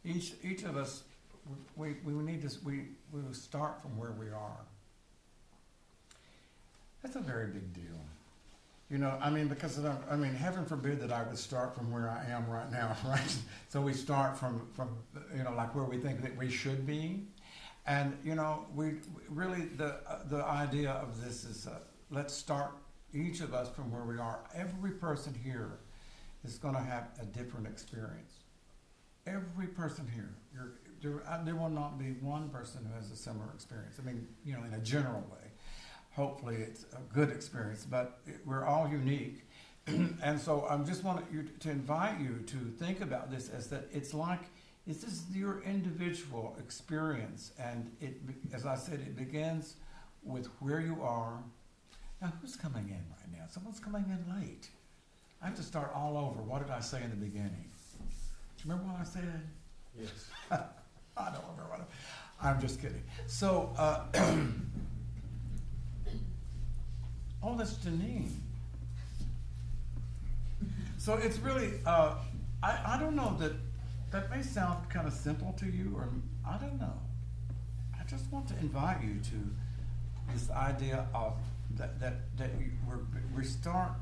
Each of us, we need to, we start from where we are. That's a very big deal. You know, I mean, because heaven forbid that I would start from where I am right now, right? So we start from you know, like where we think that we should be, and you know, we really the idea of this is let's start each of us from where we are. Every person here is going to have a different experience. Every person here, there will not be one person who has a similar experience. I mean, you know, in a general way. Hopefully it's a good experience, but we're all unique. And so I just want to invite you to think about this as that it's like, this is your individual experience. And it, as I said, it begins with where you are. Now, who's coming in right now? Someone's coming in late. I have to start all over. What did I say in the beginning? Do you remember what I said? Yes. I don't remember what I'm just kidding. So, oh, that's Janine. So it's really, I don't know, that may sound kind of simple to you, or I don't know. I just want to invite you to this idea of that we start,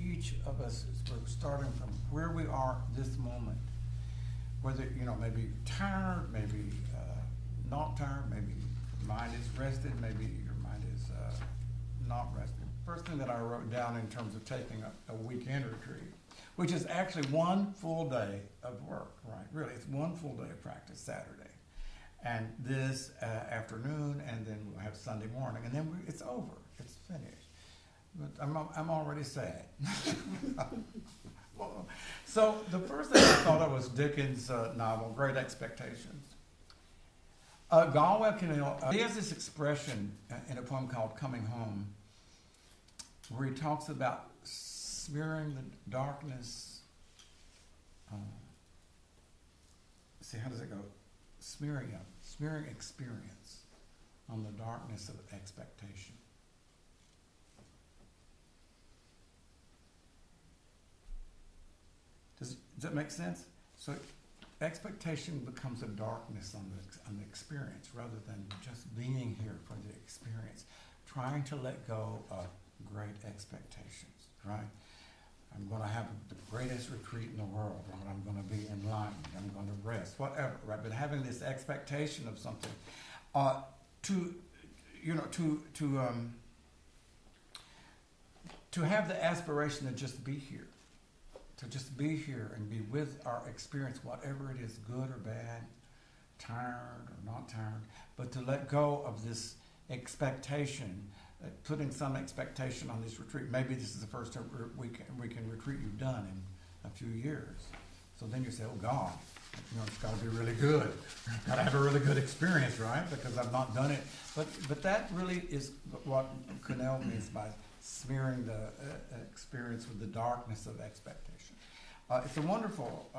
each of us, we're starting from where we are this moment. Whether, you know, maybe tired, maybe not tired, maybe your mind is rested, maybe your mind is not rested. First thing that I wrote down in terms of taking a weekend retreat, which is actually one full day of work, right? Really, it's one full day of practice, Saturday. And this afternoon, and then we'll have Sunday morning, and then it's over. It's finished. But I'm already sad. So the first thing I thought of was Dickens' novel, Great Expectations. Galway Kinnell, he has this expression in a poem called Coming Home, where he talks about smearing the darkness. See, how does it go? Smearing experience on the darkness of expectation. Does that make sense? So expectation becomes a darkness on the experience rather than just being here for the experience. Trying to let go of great expectations, right? I'm going to have the greatest retreat in the world, right? I'm going to be enlightened. I'm going to rest, whatever, right? But having this expectation of something, to have the aspiration to just be here. To just be here and be with our experience, whatever it is, good or bad, tired or not tired, but to let go of this expectation, putting some expectation on this retreat. Maybe this is the first weekend retreat you've done in a few years. So then you say, oh God, you know, it's got to be really good. Got to have a really good experience, right? Because I've not done it. But that really is what Kinnell means by smearing the experience with the darkness of expectation. It's a wonderful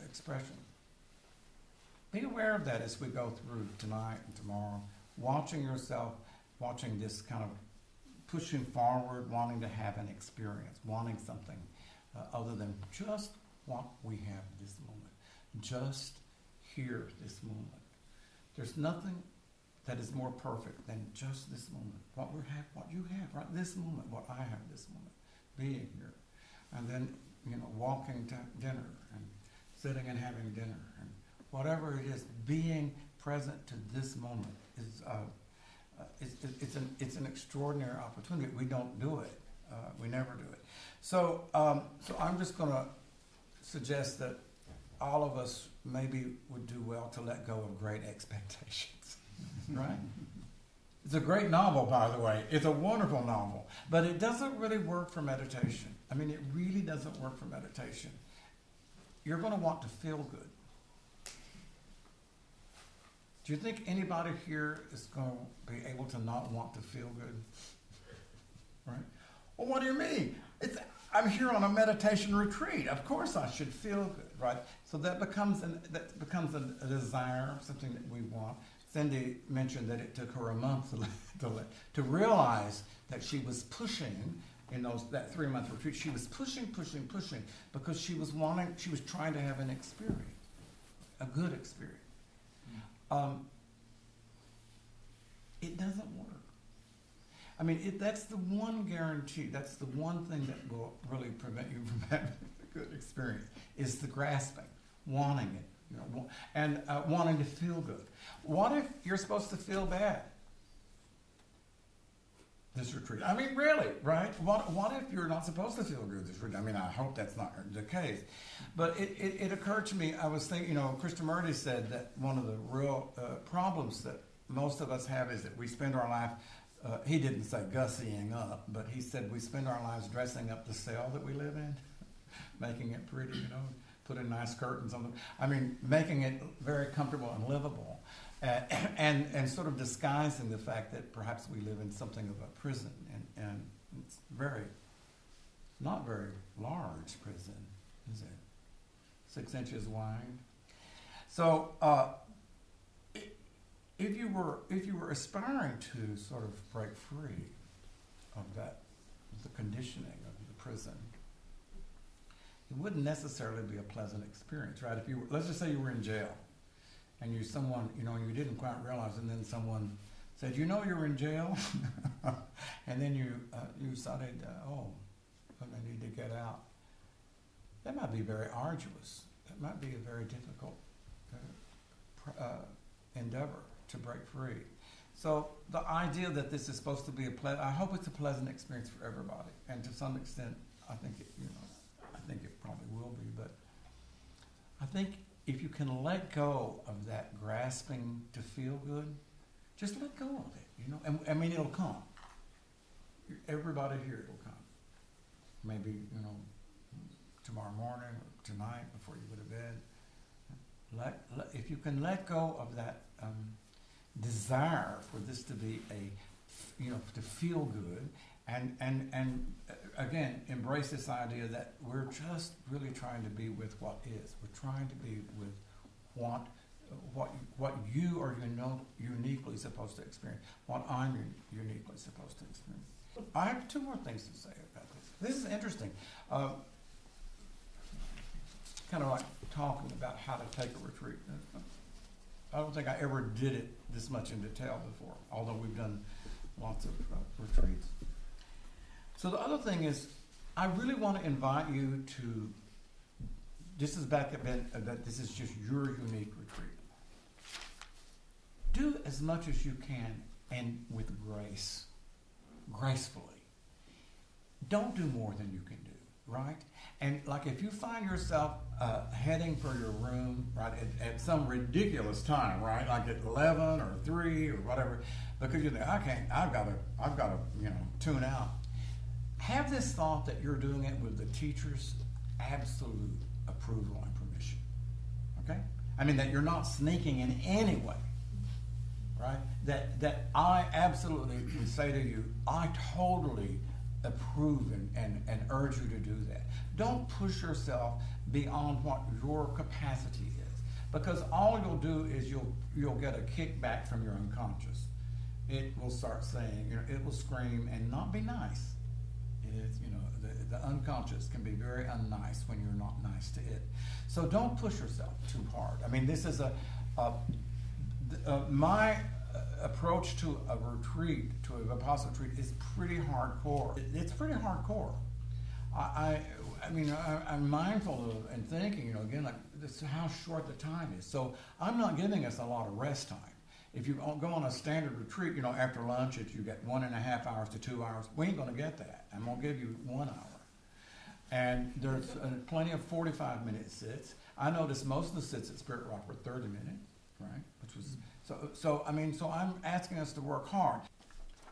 expression. Be aware of that as we go through tonight and tomorrow. Watching yourself, watching this kind of pushing forward, wanting to have an experience, wanting something other than just what we have this moment. Just here this moment. There's nothing that is more perfect than just this moment. What you have right this moment, what I have this moment, being here. And then, you know, walking to dinner and sitting and having dinner and whatever it is, being present to this moment is it's an extraordinary opportunity. We don't do it. We never do it. So I'm just going to suggest that all of us maybe would do well to let go of great expectations, right? It's a great novel, by the way. It's a wonderful novel, but it doesn't really work for meditation. I mean, it really doesn't work for meditation. You're going to want to feel good. Do you think anybody here is going to be able to not want to feel good? Right? Well, what do you mean? I'm here on a meditation retreat. Of course I should feel good, right? So that becomes a desire, something that we want. Cindy mentioned that it took her a month to realize that she was pushing in that 3-month retreat. She was pushing because she was trying to have an experience. a good experience. It doesn't work. I mean, that's the one guarantee. That's the one thing that will really prevent you from having a good experience is the grasping, wanting it, and wanting to feel good. What if you're supposed to feel bad? This retreat. I mean, really, right? What if you're not supposed to feel good this retreat? I mean, I hope that's not the case. But it occurred to me, I was thinking, Krishnamurti said that one of the real problems that most of us have is that we spend our life, he didn't say gussying up, but he said we spend our lives dressing up the cell that we live in, making it pretty, putting nice curtains on them. I mean, making it very comfortable and livable. And sort of disguising the fact that perhaps we live in something of a prison, and it's not very large prison, is it? 6 inches wide. So if you were aspiring to sort of break free of the conditioning of the prison, it wouldn't necessarily be a pleasant experience, right? Let's just say you were in jail. And you didn't quite realize, and then someone said, you're in jail? And then you decided, I need to get out. That might be very arduous. That might be a very difficult endeavor to break free. So the idea that this is supposed to be I hope it's a pleasant experience for everybody. And to some extent, I think it probably will be. But I think if you can let go of that grasping to feel good, just let go of it, And I mean, it'll come. Everybody here, it'll come. Maybe, tomorrow morning or tonight before you go to bed. If you can let go of that desire for this to be to feel good, and again, embrace this idea that we're just really trying to be with what is. We're trying to be with what you are uniquely supposed to experience, what I'm uniquely supposed to experience. I have 2 more things to say about this. This is interesting. Kind of like talking about how to take a retreat. I don't think I ever did it this much in detail before, although we've done lots of retreats. So the other thing is, I really want to invite you to, this is back a bit, that this is just your unique retreat. Do as much as you can and with grace, gracefully. Don't do more than you can do, right? And like if you find yourself heading for your room, right, at some ridiculous time, right, like at 11 or 3 or whatever, because you think, I've got to, tune out. Have this thought that you're doing it with the teacher's absolute approval and permission. Okay? I mean, that you're not sneaking in any way. Right? That I absolutely can say to you, I totally approve and urge you to do that. Don't push yourself beyond what your capacity is. Because all you'll do is you'll get a kickback from your unconscious. It will start saying, it will scream and not be nice. It is, the unconscious can be very unnice when you're not nice to it. So don't push yourself too hard. I mean, this is my approach to a retreat, to a Vipassana retreat, is pretty hardcore. It's pretty hardcore. I'm mindful of and thinking, again, like this, how short the time is. So I'm not giving us a lot of rest time. If you go on a standard retreat, after lunch, you get 1.5 hours to 2 hours. We ain't going to get that. I'm going to give you 1 hour. And there's plenty of 45-minute sits. I noticed most of the sits at Spirit Rock were 30 minutes, right? Which was so I'm asking us to work hard.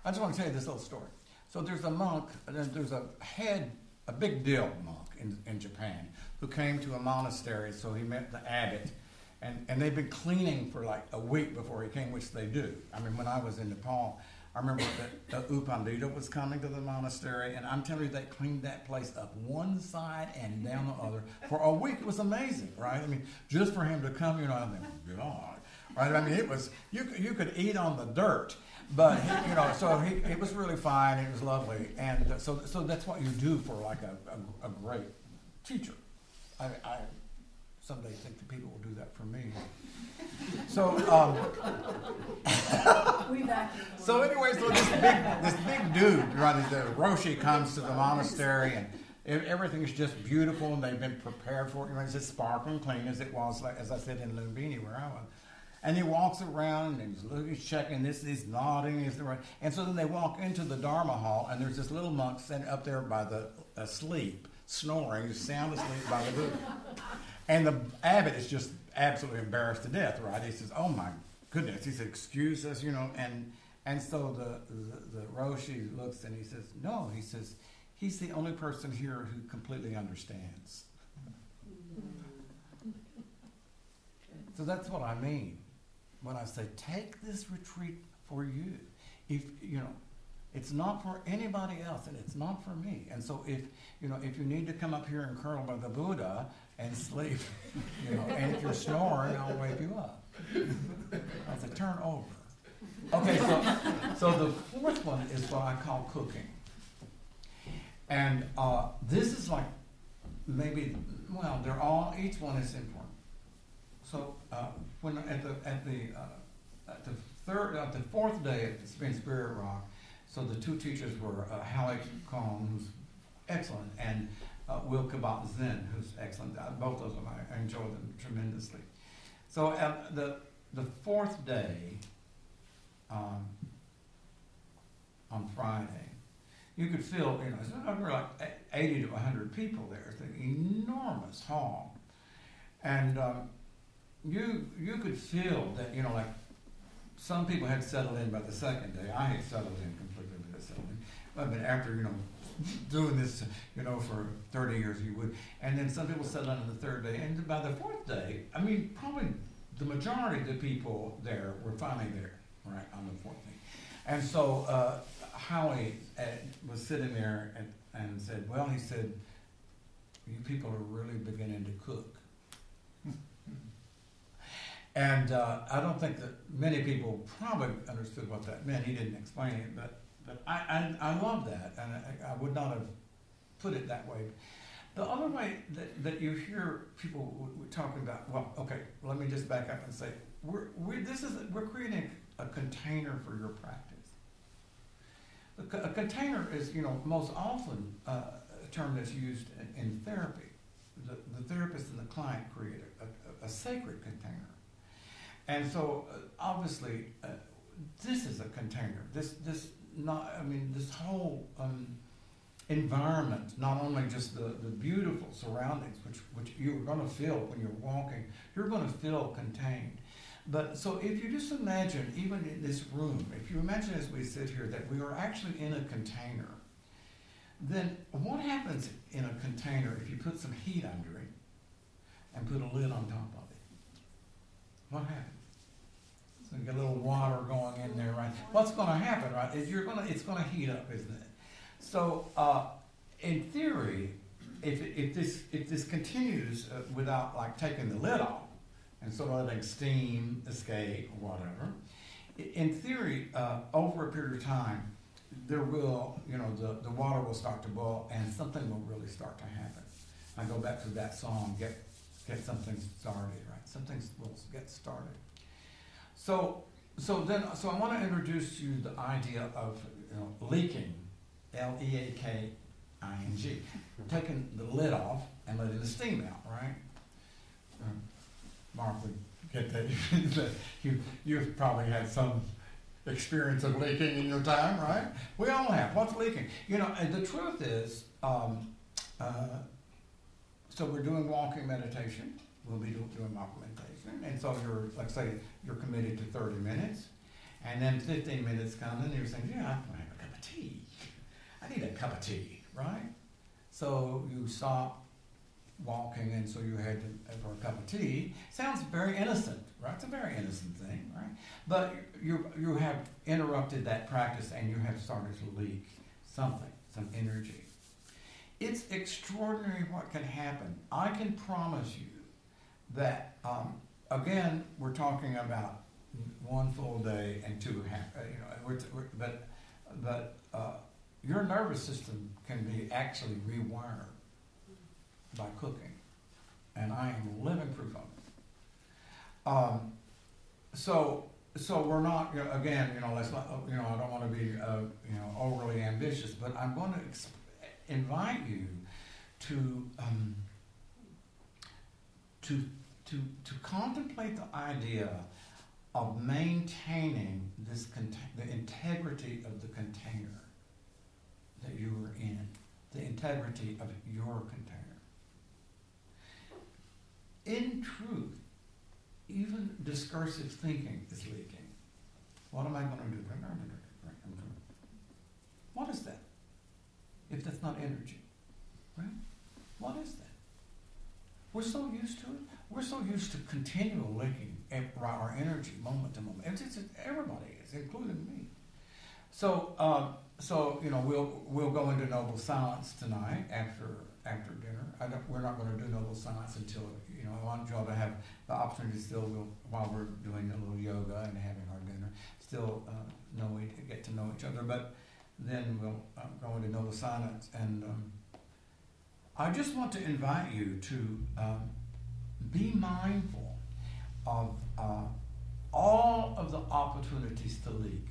I just want to tell you this little story. So there's a monk, there's a big deal monk in Japan who came to a monastery. So he met the abbot. And they've been cleaning for like a week before he came, which they do. I mean, when I was in Nepal, I remember that the Upandita was coming to the monastery, and I'm telling you, they cleaned that place up one side and down the other for a week. It was amazing, right? I mean, just for him to come, I think, God, right? I mean, it was, you could eat on the dirt, but, so it was really fine. It was lovely. And so that's what you do for like a great teacher. someday think that people will do that for me. So, so anyway, so this big dude, right? The Roshi comes to the monastery, and everything is just beautiful, and they've been prepared for it. You know, it's as sparkling clean as it was, like as I said, in Lumbini, where I was. And he walks around and he's checking this, he's nodding, and so then they walk into the Dharma hall, and there's this little monk sitting up there by the asleep, snoring, sound asleep by the Buddha. And the abbot is just absolutely embarrassed to death, right? He says, "Oh my goodness," he said, "excuse us," and so the Roshi looks and he says, "No," he says, "he's the only person here who completely understands." So that's what I mean when I say take this retreat for you. If it's not for anybody else, and it's not for me. And so if you need to come up here and curl by the Buddha and sleep, and if you're snoring, I'll wake you up. I say, turn over. Okay, so the fourth one is what I call cooking. And this is like maybe, they're all, each one is important. So when at the fourth day at the Spirit Rock, so the two teachers were Halleck Kong, who's excellent, and Will Kabat Zen, who's excellent. Both of them, I enjoy them tremendously. So at the fourth day, on Friday, you could feel, there were like 80 to 100 people there. It's an enormous hall. And you could feel that, like some people had settled in by the second day. I had settled in completely by the second day. But after, doing this, for 30 years, you would. And then some people settled in on the third day. And by the fourth day, probably the majority of the people there were finally there, right, on the fourth day. And so Howie was sitting there and said, well, he said, you people are really beginning to cook. And I don't think that many people probably understood what that meant. He didn't explain it, but I love that, and I would not have put it that way. The other way that you hear people talking about, let me just back up and say, we're creating a container for your practice. A container is, most often a term that's used in therapy. The therapist and the client create a sacred container. And so, obviously, this is a container. This whole environment, not only just the beautiful surroundings, which you're going to feel when you're walking, you're going to feel contained. But so if you just imagine, even in this room, if you imagine as we sit here that we are actually in a container, then what happens in a container if you put some heat under it and put a lid on top of it? What happens? So you get a little water going in there, right? What's going to happen, right? Is it's going to heat up, isn't it? So, in theory, if this continues without like taking the lid off and sort of letting steam escape or whatever, in theory, over a period of time, there will, the water will start to boil and something will really start to happen. I go back to that song, get something started, right? Something will get started. So I want to introduce you the idea of leaking, Leaking, taking the lid off and letting the steam out, right? Mark would get that. You've probably had some experience of leaking in your time, right? We all have. What's leaking? And the truth is, so we're doing walking meditation. We'll be doing walking meditation. And so you're committed to 30 minutes. And then 15 minutes comes and you're saying, I want to have a cup of tea. I need a cup of tea, right? So you stop walking and so you head for a cup of tea. Sounds very innocent, right? It's a very innocent thing, right? But you have interrupted that practice and you have started to leak something, some energy. It's extraordinary what can happen. I can promise you that, again, we're talking about one full day and 2 half, but your nervous system can be actually rewired by cooking. and I am living proof of it. So we're not, again, let's not, I don't want to be, overly ambitious, but I'm going to invite you to contemplate the idea of maintaining the integrity of the container that you are in, the integrity of your container. In truth, even discursive thinking is leaking. What am I going to do? What is that? If that's not energy, right? What is that? We're so used to it. We're so used to continual leaking our energy moment to moment. Everybody is, including me. So we'll go into noble silence tonight after dinner. We're not going to do noble silence until I want you all to have the opportunity still while we're doing a little yoga and having our dinner, still get to know each other. But then we'll go into noble silence, and I just want to invite you to be mindful of all of the opportunities to leak.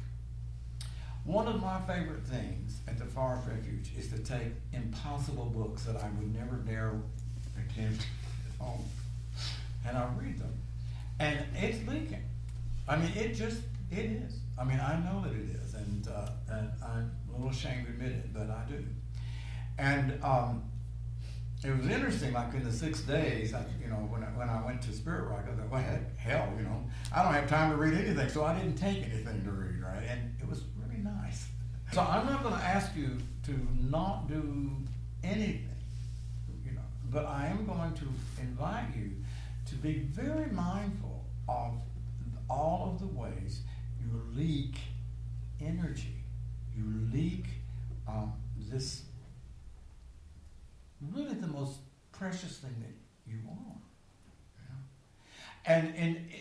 One of my favorite things at the Forest Refuge is to take impossible books that I would never dare attempt at home, and I read them, and it's leaking. I mean, it is. I mean, I know that it is, and I'm a little ashamed to admit it, but I do. And it was interesting. Like in the 6 days, when I went to Spirit Rock, I thought, well, hell, I don't have time to read anything, so I didn't take anything to read, right? And it was really nice. So I'm not going to ask you to not do anything, but I am going to invite you to be very mindful of all of the ways you leak energy. You leak this really the most precious thing that you are. And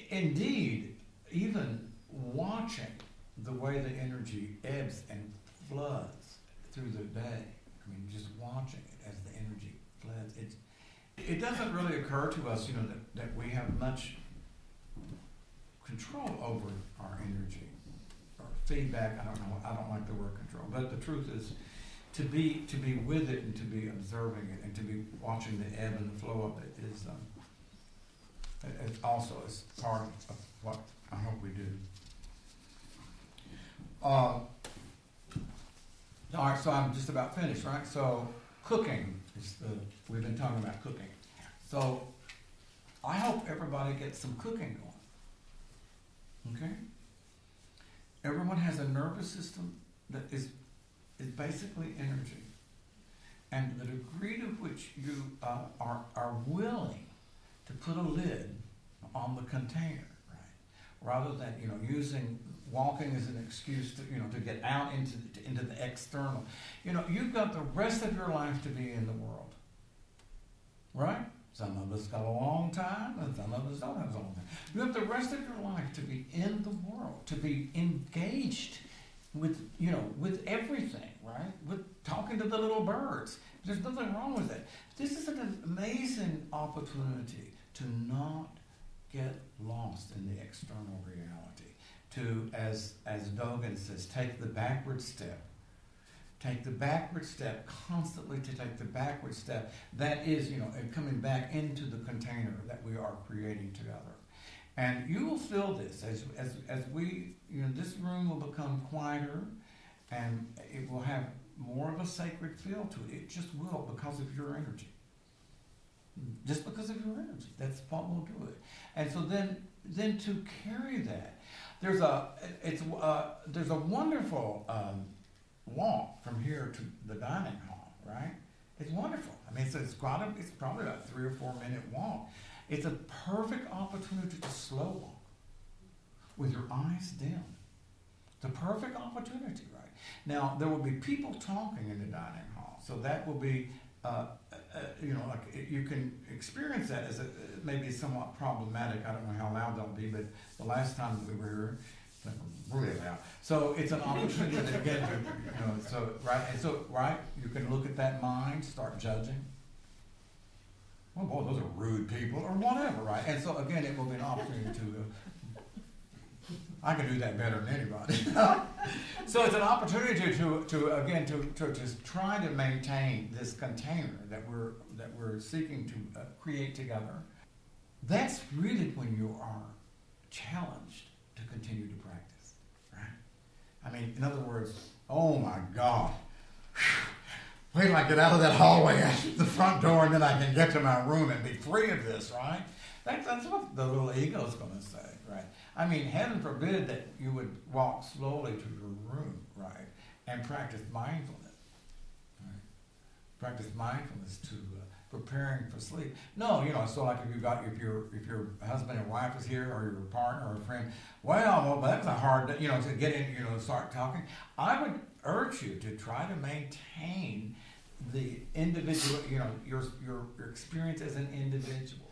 indeed, even watching the way the energy ebbs and floods through the day, I mean, just watching it as the energy floods, it doesn't really occur to us, that we have much control over our energy or feedback. I don't know. I don't like the word control, but the truth is, to be with it and to be observing it and to be watching the ebb and the flow of it is also is part of what I hope we do. All right, so I'm just about finished, right? So cooking we've been talking about cooking. So I hope everybody gets some cooking going. Okay? Everyone has a nervous system that is basically energy. And the degree to which you are willing to put a lid on the container, right? Rather than using walking as an excuse to get out into the external. You've got the rest of your life to be in the world, right? Some of us got a long time, and some of us don't have a long time. You have the rest of your life to be in the world, to be engaged with everything, right? With talking to the little birds. There's nothing wrong with that. This is an amazing opportunity to not get lost in the external reality. To, as Dogen says, take the backward step. Take the backward step, constantly to take the backward step. That is, coming back into the container that we are creating together. And you will feel this as we, this room will become quieter, and it will have more of a sacred feel to it. It just will, because of your energy. Just because of your energy. That's what will do it. And so then to carry that, there's a wonderful walk from here to the dining hall, right? It's wonderful. I mean, it's probably about a 3 or 4 minute walk. It's a perfect opportunity to slow walk with your eyes dim. It's a perfect opportunity, right? Now, there will be people talking in the dining hall, so that will be, like you can experience that as maybe somewhat problematic. I don't know how loud they'll be, but the last time that we were here, really loud. So it's an opportunity to get to, right, you can look at that mind, start judging. well, boy, those are rude people, or whatever, right? And so, again, it will be an opportunity to, I can do that better than anybody. So it's an opportunity to just try to maintain this container that we're seeking to create together. That's really when you are challenged to continue to practice, right? I mean, in other words, oh my God, wait till I get out of that hallway at the front door and then I can get to my room and be free of this, right? That's what the little ego's going to say, right? I mean, heaven forbid that you would walk slowly to your room, right, and practice mindfulness, right? Practice mindfulness to preparing for sleep. No, so like if your husband and wife is here, or your partner or a friend, well, that's a hard, to get in, start talking. I would urge you to try to maintain the individual, your experience as an individual.